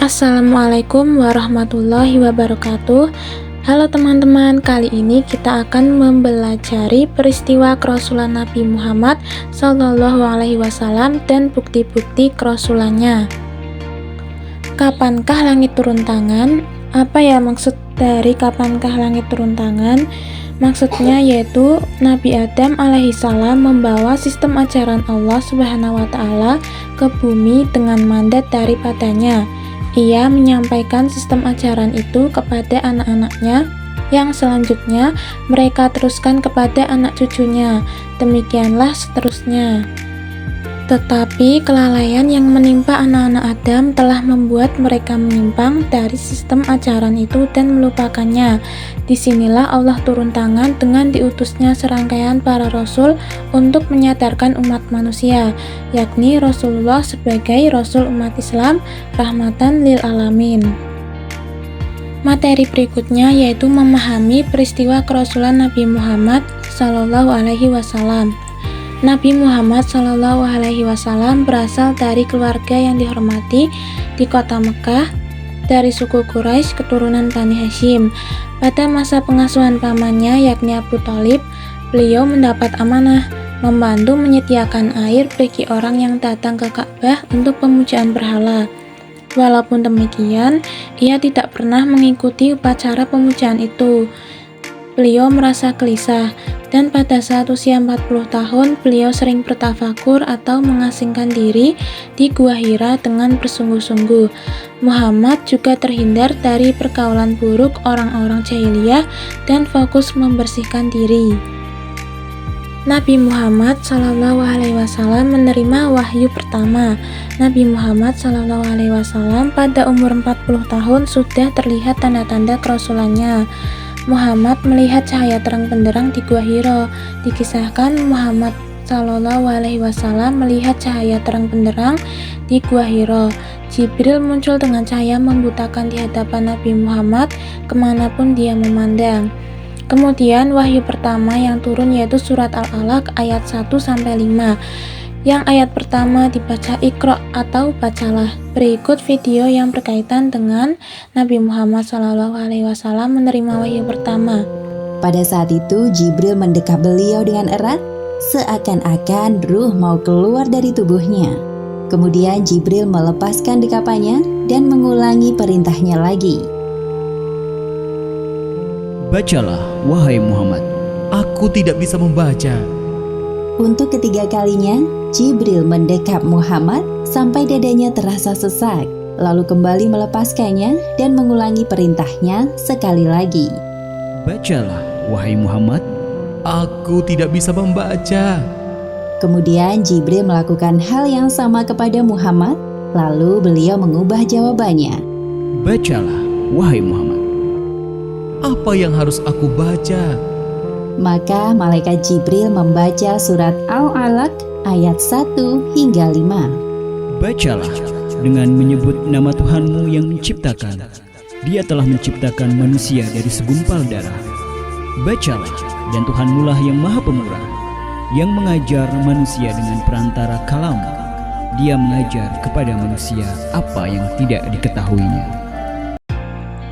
Assalamualaikum warahmatullahi wabarakatuh. Halo teman-teman, kali ini kita akan mempelajari peristiwa kerasulan Nabi Muhammad SAW dan bukti-bukti kerasulannya. Kapankah langit turun tangan? Apa ya maksud dari kapankah langit turun tangan? Maksudnya yaitu Nabi Adam alaihissalam membawa sistem ajaran Allah Subhanahu wa Ta'ala ke bumi dengan mandat daripadanya. Ia menyampaikan sistem ajaran itu kepada anak-anaknya, yang selanjutnya mereka teruskan kepada anak cucunya. Demikianlah seterusnya. Tetapi kelalaian yang menimpa anak-anak Adam telah membuat mereka menyimpang dari sistem ajaran itu dan melupakannya. Disinilah Allah turun tangan dengan diutusnya serangkaian para rasul untuk menyadarkan umat manusia, yakni Rasulullah sebagai Rasul umat Islam, rahmatan lil alamin. Materi berikutnya yaitu memahami peristiwa kerasulan Nabi Muhammad SAW. Nabi Muhammad SAW berasal dari keluarga yang dihormati di kota Mekah, dari suku Quraisy keturunan Bani Hashim. Pada masa pengasuhan pamannya yakni Abu Thalib, beliau mendapat amanah membantu menyediakan air bagi orang yang datang ke Ka'bah untuk pemujaan berhala. Walaupun demikian, ia tidak pernah mengikuti upacara pemujaan itu. Beliau merasa gelisah, dan pada saat usia 40 tahun, beliau sering bertafakur atau mengasingkan diri di Gua Hira dengan bersungguh-sungguh. Muhammad juga terhindar dari pergaulan buruk orang-orang jahiliyah dan fokus membersihkan diri. Nabi Muhammad SAW menerima wahyu pertama. Nabi Muhammad SAW pada umur 40 tahun sudah terlihat tanda-tanda kerasulannya. Muhammad melihat cahaya terang benderang di Gua Hira. Dikisahkan Muhammad SAW melihat cahaya terang benderang di Gua Hira. Jibril muncul dengan cahaya membutakan di hadapan Nabi Muhammad kemanapun dia memandang. Kemudian wahyu pertama yang turun yaitu surat Al-Alaq ayat 1-5. Yang ayat pertama dibaca Iqra atau bacalah. Berikut video yang berkaitan dengan Nabi Muhammad SAW menerima wahyu pertama. Pada saat itu Jibril mendekap beliau dengan erat, seakan-akan ruh mau keluar dari tubuhnya. Kemudian Jibril melepaskan dekapannya dan mengulangi perintahnya lagi. Bacalah, wahai Muhammad, aku tidak bisa membaca. Untuk ketiga kalinya, Jibril mendekap Muhammad sampai dadanya terasa sesak, lalu kembali melepaskannya dan mengulangi perintahnya sekali lagi. Bacalah, wahai Muhammad, aku tidak bisa membaca. Kemudian Jibril melakukan hal yang sama kepada Muhammad, lalu beliau mengubah jawabannya. Bacalah, wahai Muhammad, apa yang harus aku baca? Maka malaikat Jibril membaca surat Al-Alaq ayat 1-5. Bacalah dengan menyebut nama Tuhanmu yang menciptakan. Dia telah menciptakan manusia dari segumpal darah. Bacalah, dan Tuhanmu lah yang maha pemurah, yang mengajar manusia dengan perantara kalam. Dia mengajar kepada manusia apa yang tidak diketahuinya.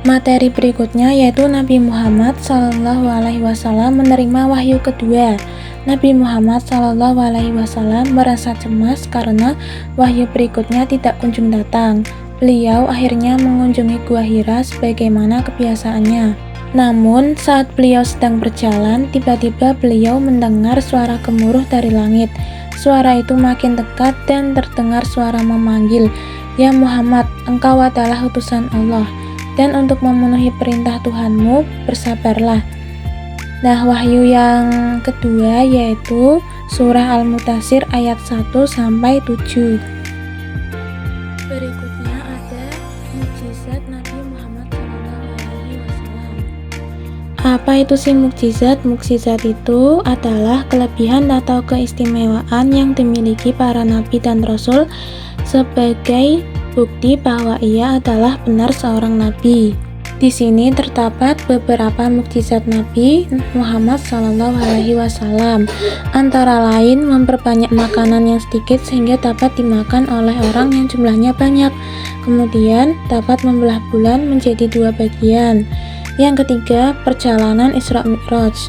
Materi berikutnya yaitu Nabi Muhammad SAW menerima wahyu kedua. Nabi Muhammad SAW merasa cemas karena wahyu berikutnya tidak kunjung datang. Beliau akhirnya mengunjungi Gua Hira sebagaimana kebiasaannya. Namun saat beliau sedang berjalan, tiba-tiba beliau mendengar suara gemuruh dari langit. Suara itu makin dekat dan terdengar suara memanggil, "Ya Muhammad, engkau adalah utusan Allah. Dan untuk memenuhi perintah Tuhanmu, bersabarlah." Nah, wahyu yang kedua yaitu surah Al-Mudaththir ayat 1-7. Berikutnya ada mukjizat Nabi Muhammad SAW. Apa itu sih mukjizat? Mukjizat itu adalah kelebihan atau keistimewaan yang dimiliki para nabi dan rasul sebagai bukti bahwa ia adalah benar seorang nabi. Di sini terdapat beberapa mukjizat Nabi Muhammad SAW, antara lain memperbanyak makanan yang sedikit sehingga dapat dimakan oleh orang yang jumlahnya banyak. Kemudian dapat membelah bulan menjadi 2 bagian. Yang ketiga, perjalanan Isra Mi'raj.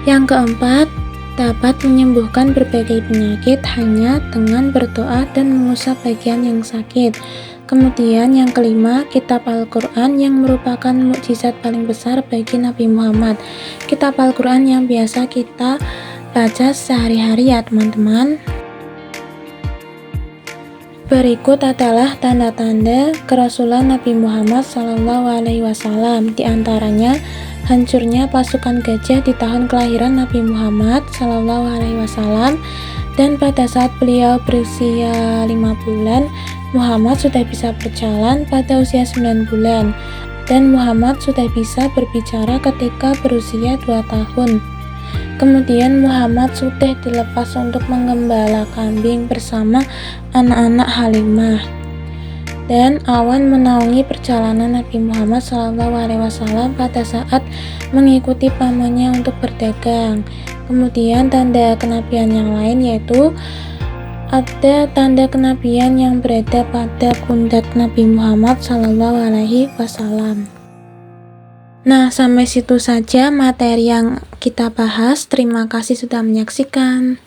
Yang keempat, dapat menyembuhkan berbagai penyakit hanya dengan berdoa dan mengusap bagian yang sakit. Kemudian yang kelima, kitab Al-Quran yang merupakan mukjizat paling besar bagi Nabi Muhammad. Kitab Al-Quran yang biasa kita baca sehari-hari ya teman-teman. Berikut adalah tanda-tanda kerasulan Nabi Muhammad SAW. Di antaranya, hancurnya pasukan gajah di tahun kelahiran Nabi Muhammad SAW, dan pada saat beliau berusia 5 bulan, Muhammad sudah bisa berjalan pada usia 9 bulan, dan Muhammad sudah bisa berbicara ketika berusia 2 tahun. Kemudian Muhammad sudah dilepas untuk menggembala kambing bersama anak-anak Halimah. Dan awan menaungi perjalanan Nabi Muhammad SAW pada saat mengikuti pamannya untuk berdagang. Kemudian tanda kenabian yang lain yaitu ada tanda kenabian yang berada pada pundak Nabi Muhammad SAW. Nah, sampai situ saja materi yang kita bahas. Terima kasih sudah menyaksikan.